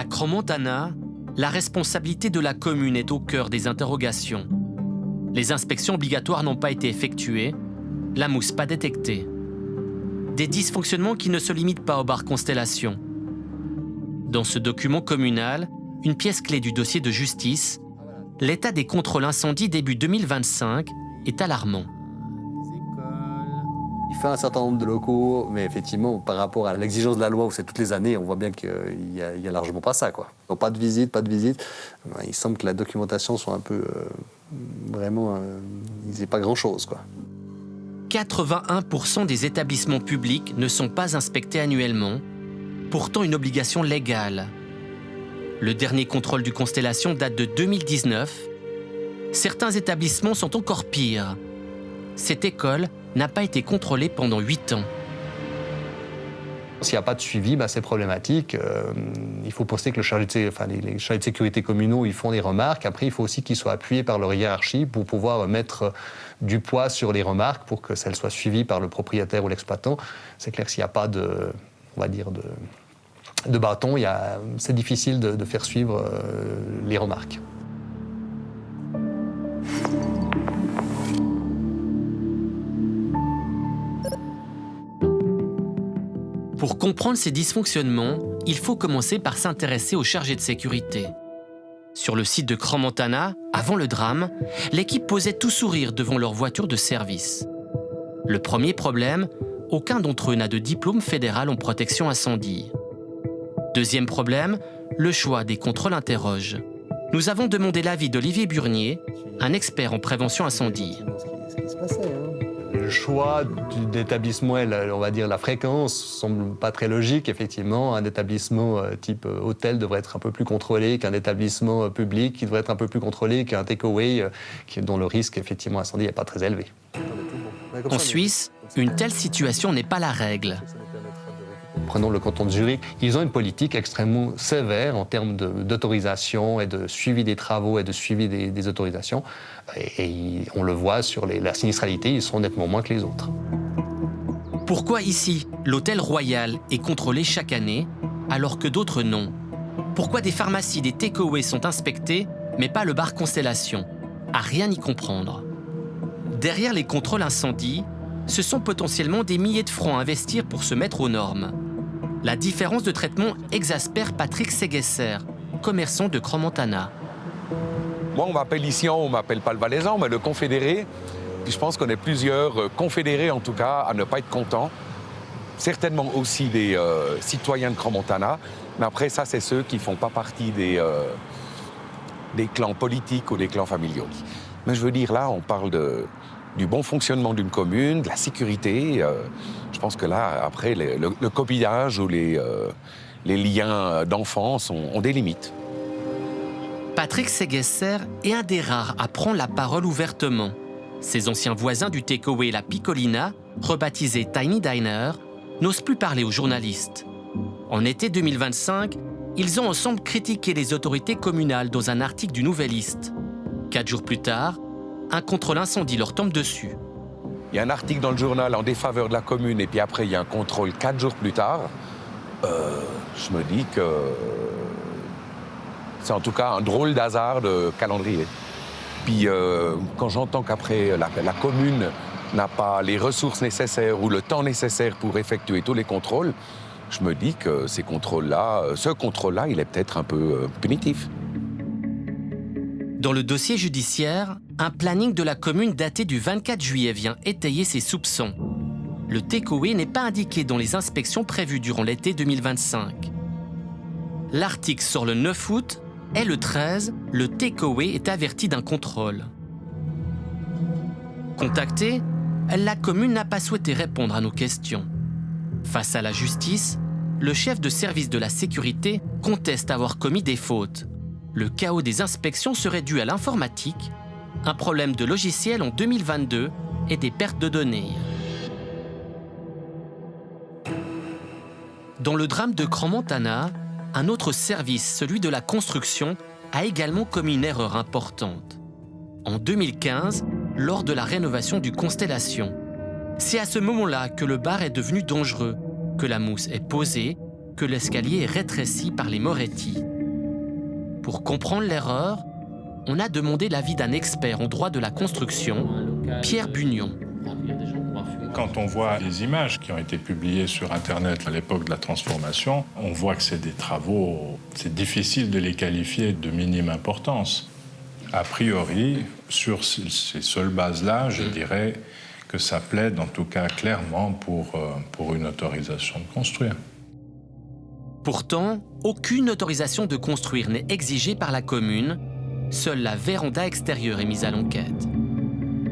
À Crans-Montana, la responsabilité de la commune est au cœur des interrogations. Les inspections obligatoires n'ont pas été effectuées, la mousse pas détectée. Des dysfonctionnements qui ne se limitent pas au bar Constellation. Dans ce document communal, une pièce clé du dossier de justice, l'état des contrôles incendie début 2025 est alarmant. Il fait un certain nombre de locaux, mais effectivement, par rapport à l'exigence de la loi où c'est toutes les années, on voit bien qu'il y a largement pas ça, quoi. Donc, pas de visite. Il semble que la documentation soit un peu... il n'y ait pas grand-chose, quoi. 81% des établissements publics ne sont pas inspectés annuellement, pourtant une obligation légale. Le dernier contrôle du Constellation date de 2019. Certains établissements sont encore pires. Cette école n'a pas été contrôlée pendant 8 ans. S'il n'y a pas de suivi, c'est problématique. Il faut penser que les chargés de sécurité communaux ils font des remarques. Après, il faut aussi qu'ils soient appuyés par leur hiérarchie pour pouvoir mettre du poids sur les remarques pour que celles soient suivies par le propriétaire ou l'exploitant. C'est clair que s'il n'y a pas de bâton, c'est difficile de faire suivre les remarques. Pour comprendre ces dysfonctionnements, il faut commencer par s'intéresser aux chargés de sécurité. Sur le site de Crans-Montana, avant le drame, l'équipe posait tout sourire devant leur voiture de service. Le premier problème, aucun d'entre eux n'a de diplôme fédéral en protection incendie. Deuxième problème, le choix des contrôles interroge. Nous avons demandé l'avis d'Olivier Burnier, un expert en prévention incendie. Le choix d'établissement, on va dire la fréquence, semble pas très logique. Effectivement, un établissement type hôtel devrait être un peu plus contrôlé qu'un établissement public qui devrait être un peu plus contrôlé qu'un take-away dont le risque effectivement incendie n'est pas très élevé. En Suisse, une telle situation n'est pas la règle. Prenons le canton de Zurich, ils ont une politique extrêmement sévère en termes d'autorisation et de suivi des travaux et de suivi des autorisations. Et on le voit sur la sinistralité, ils sont nettement moins que les autres. Pourquoi ici, l'hôtel Royal est contrôlé chaque année, alors que d'autres non? Pourquoi des pharmacies, des take-away sont inspectés, mais pas le bar Constellation? À rien y comprendre. Derrière les contrôles incendie, ce sont potentiellement des milliers de francs à investir pour se mettre aux normes. La différence de traitement exaspère Patrick Séguesser, commerçant de Crans-Montana. Moi, on m'appelle ici, on m'appelle pas le Valaisan, mais le confédéré. Puis je pense qu'on est plusieurs confédérés, en tout cas, à ne pas être contents. Certainement aussi des citoyens de Crans-Montana. Mais après, ça, c'est ceux qui font pas partie des clans politiques ou des clans familiaux. Mais je veux dire, là, on parle du bon fonctionnement d'une commune, de la sécurité. Je pense que là, après, le copinage ou les liens d'enfance ont des limites. Patrick Séguesser est un des rares à prendre la parole ouvertement. Ses anciens voisins du takeaway La Piccolina, rebaptisé Tiny Diner, n'osent plus parler aux journalistes. En été 2025, ils ont ensemble critiqué les autorités communales dans un article du Nouvelliste. 4 jours plus tard, un contrôle incendie leur tombe dessus. Il y a un article dans le journal en défaveur de la commune et puis après, il y a un contrôle 4 jours plus tard. Je me dis que c'est en tout cas un drôle d'hasard de calendrier. Puis quand j'entends qu'après, la commune n'a pas les ressources nécessaires ou le temps nécessaire pour effectuer tous les contrôles, je me dis que ce contrôle-là, il est peut-être un peu punitif. Dans le dossier judiciaire, un planning de la commune daté du 24 juillet vient étayer ses soupçons. Le takeaway n'est pas indiqué dans les inspections prévues durant l'été 2025. L'article sort le 9 août et le 13, le takeaway est averti d'un contrôle. Contacté, la commune n'a pas souhaité répondre à nos questions. Face à la justice, le chef de service de la sécurité conteste avoir commis des fautes. Le chaos des inspections serait dû à l'informatique, un problème de logiciel en 2022 et des pertes de données. Dans le drame de Crans-Montana, un autre service, celui de la construction, a également commis une erreur importante. En 2015, lors de la rénovation du Constellation, c'est à ce moment-là que le bar est devenu dangereux, que la mousse est posée, que l'escalier est rétréci par les morettis. Pour comprendre l'erreur, on a demandé l'avis d'un expert en droit de la construction, Pierre Bugnon. Quand on voit les images qui ont été publiées sur Internet à l'époque de la transformation, on voit que c'est des travaux, c'est difficile de les qualifier de minime importance. A priori, sur ces seules bases-là, je dirais que ça plaide en tout cas clairement pour une autorisation de construire. Pourtant, aucune autorisation de construire n'est exigée par la commune. Seule la véranda extérieure est mise à l'enquête.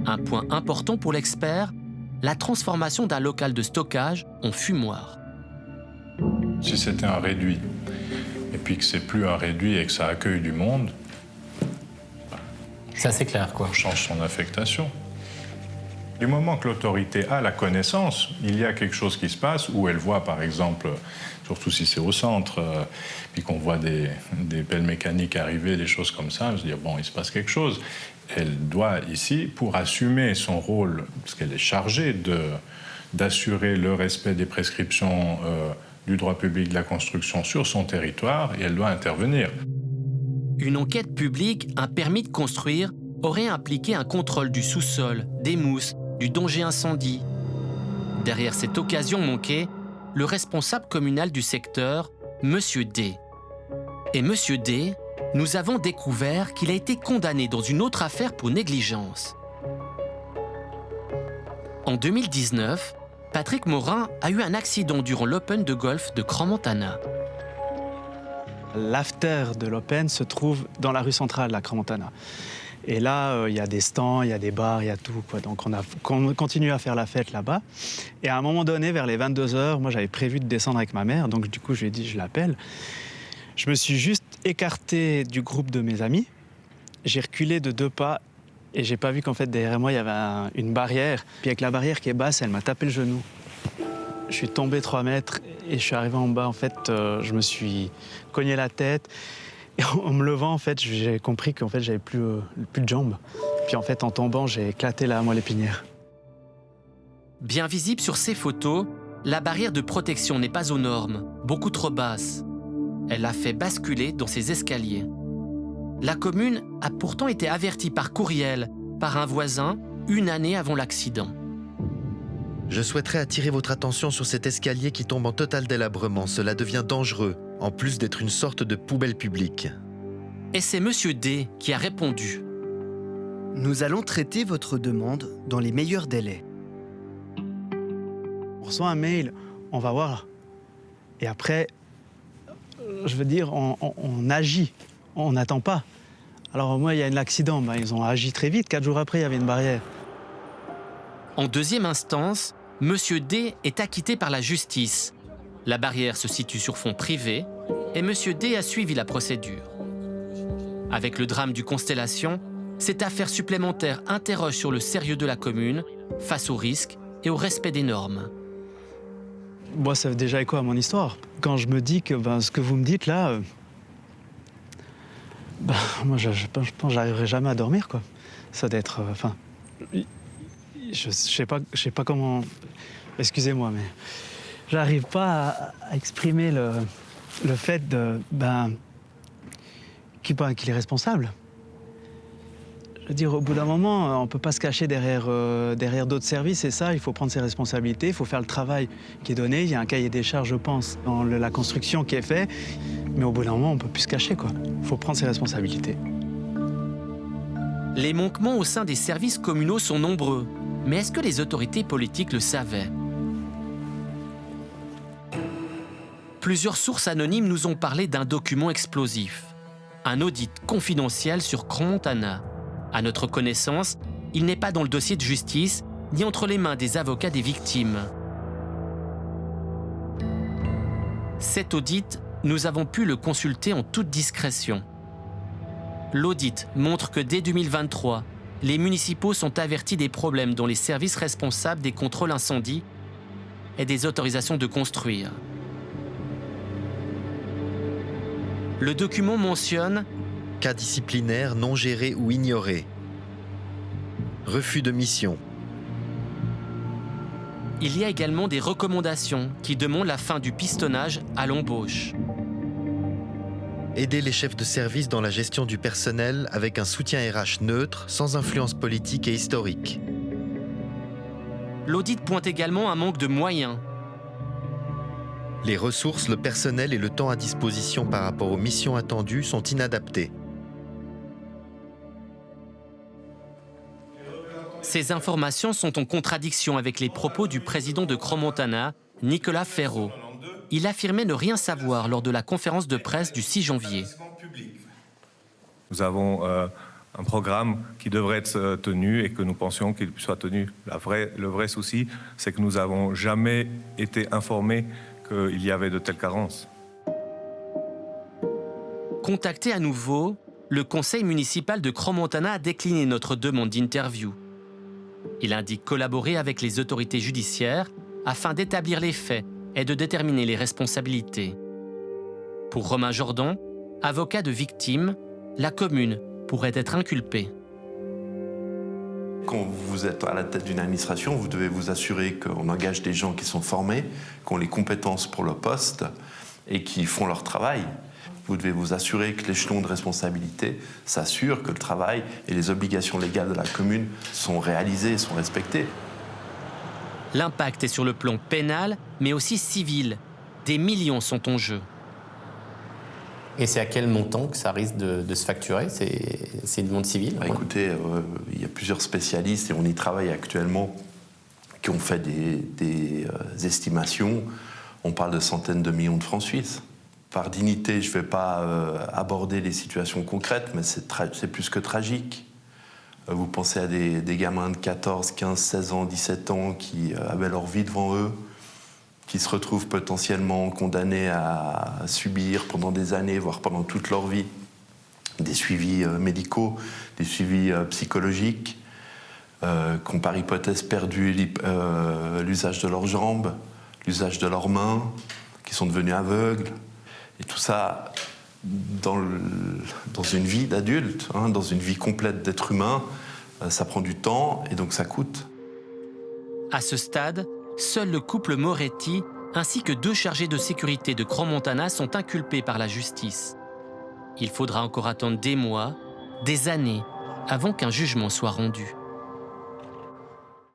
Un point important pour l'expert, la transformation d'un local de stockage en fumoir. Si c'était un réduit, et puis que c'est plus un réduit et que ça accueille du monde, c'est assez clair, quoi. on change son affectation. Du moment que l'autorité a la connaissance, il y a quelque chose qui se passe, où elle voit, par exemple, surtout si c'est au centre, puis qu'on voit des pelles mécaniques arriver, des choses comme ça, je veux dire, bon, il se passe quelque chose. Elle doit ici, pour assumer son rôle, parce qu'elle est chargée d'assurer le respect des prescriptions du droit public de la construction sur son territoire, et elle doit intervenir. Une enquête publique, un permis de construire, aurait impliqué un contrôle du sous-sol, des mousses, du danger incendie. Derrière cette occasion manquée, le responsable communal du secteur, M. D. Et M. D, nous avons découvert qu'il a été condamné dans une autre affaire pour négligence. En 2019, Patrick Morin a eu un accident durant l'Open de golf de Crans-Montana. L'after de l'Open se trouve dans la rue centrale à Crans-Montana. Et là, il y a des stands, il y a des bars, il y a tout, quoi. Donc on continue à faire la fête là-bas. Et à un moment donné, vers les 22h, moi j'avais prévu de descendre avec ma mère, donc du coup je lui ai dit je l'appelle. Je me suis juste écarté du groupe de mes amis, j'ai reculé de 2 pas et j'ai pas vu qu'en fait derrière moi il y avait une barrière. Puis avec la barrière qui est basse, elle m'a tapé le genou. Je suis tombé 3 mètres et je suis arrivé en bas, en fait, je me suis cogné la tête. Et en me levant, en fait, j'ai compris qu'en fait, j'avais plus de jambes. Puis en fait, en tombant, j'ai éclaté la moelle épinière. Bien visible sur ces photos, la barrière de protection n'est pas aux normes, beaucoup trop basse. Elle l'a fait basculer dans ses escaliers. La commune a pourtant été avertie par courriel, par un voisin, 1 année avant l'accident. Je souhaiterais attirer votre attention sur cet escalier qui tombe en total délabrement. Cela devient dangereux, en plus d'être une sorte de poubelle publique. Et c'est M. D qui a répondu. Nous allons traiter votre demande dans les meilleurs délais. On reçoit un mail, on va voir. Et après, je veux dire, on agit, on n'attend pas. Alors moi, il y a un accident, ils ont agi très vite. 4 jours après, il y avait une barrière. En deuxième instance, M. D est acquitté par la justice. La barrière se situe sur fond privé et M. D a suivi la procédure. Avec le drame du Constellation, cette affaire supplémentaire interroge sur le sérieux de la commune face aux risques et au respect des normes. Moi, ça fait déjà écho à mon histoire. Quand je me dis que ce que vous me dites là, moi, je pense que j'arriverai jamais à dormir, quoi. Ça doit être... je sais pas comment... Excusez-moi, mais j'arrive pas à exprimer le fait qu'il est responsable. Je veux dire, au bout d'un moment, on peut pas se cacher derrière d'autres services, et ça, il faut prendre ses responsabilités, il faut faire le travail qui est donné. Il y a un cahier des charges, je pense, dans la construction qui est fait, mais au bout d'un moment, on peut plus se cacher, quoi. Il faut prendre ses responsabilités. Les manquements au sein des services communaux sont nombreux, mais est-ce que les autorités politiques le savaient ? Plusieurs sources anonymes nous ont parlé d'un document explosif, un audit confidentiel sur Crans-Montana. À notre connaissance, il n'est pas dans le dossier de justice, ni entre les mains des avocats des victimes. Cet audit, nous avons pu le consulter en toute discrétion. L'audit montre que dès 2023, les municipaux sont avertis des problèmes dans les services responsables des contrôles incendies et des autorisations de construire. Le document mentionne Cas disciplinaires non gérés ou ignorés. Refus de mission. Il y a également des recommandations qui demandent la fin du pistonnage à l'embauche. Aider les chefs de service dans la gestion du personnel avec un soutien RH neutre, sans influence politique et historique. L'audit pointe également un manque de moyens. Les ressources, le personnel et le temps à disposition par rapport aux missions attendues sont inadaptés. Ces informations sont en contradiction avec les propos du président de Crans-Montana, Nicolas Ferraud. Il affirmait ne rien savoir lors de la conférence de presse du 6 janvier. Nous avons un programme qui devrait être tenu et que nous pensions qu'il soit tenu. Le vrai souci, c'est que nous n'avons jamais été informés qu'il y avait de telles carences. Contacté à nouveau, le conseil municipal de Crans-Montana a décliné notre demande d'interview. Il indique collaborer avec les autorités judiciaires afin d'établir les faits et de déterminer les responsabilités. Pour Romain Jordan, avocat de victime, la commune pourrait être inculpée. Quand vous êtes à la tête d'une administration, vous devez vous assurer qu'on engage des gens qui sont formés, qui ont les compétences pour le poste et qui font leur travail. Vous devez vous assurer que l'échelon de responsabilité s'assure que le travail et les obligations légales de la commune sont réalisées, sont respectées. L'impact est sur le plan pénal, mais aussi civil. Des millions sont en jeu. Et c'est à quel montant que ça risque de se facturer, ces demandes civiles? Écoutez, il y a plusieurs spécialistes et on y travaille actuellement qui ont fait des estimations. On parle de centaines de millions de francs suisses. Par dignité, je ne vais pas aborder les situations concrètes, mais c'est plus que tragique. Vous pensez à des gamins de 14, 15, 16 ans, 17 ans qui avaient leur vie devant eux, qui se retrouvent potentiellement condamnés à subir pendant des années, voire pendant toute leur vie, des suivis médicaux, des suivis psychologiques, qui ont par hypothèse perdu l'usage de leurs jambes, l'usage de leurs mains, qui sont devenus aveugles. Et tout ça dans une vie d'adulte, dans une vie complète d'être humain, ça prend du temps et donc ça coûte. À ce stade, seul le couple Moretti ainsi que 2 chargés de sécurité de Crans-Montana sont inculpés par la justice. Il faudra encore attendre des mois, des années, avant qu'un jugement soit rendu.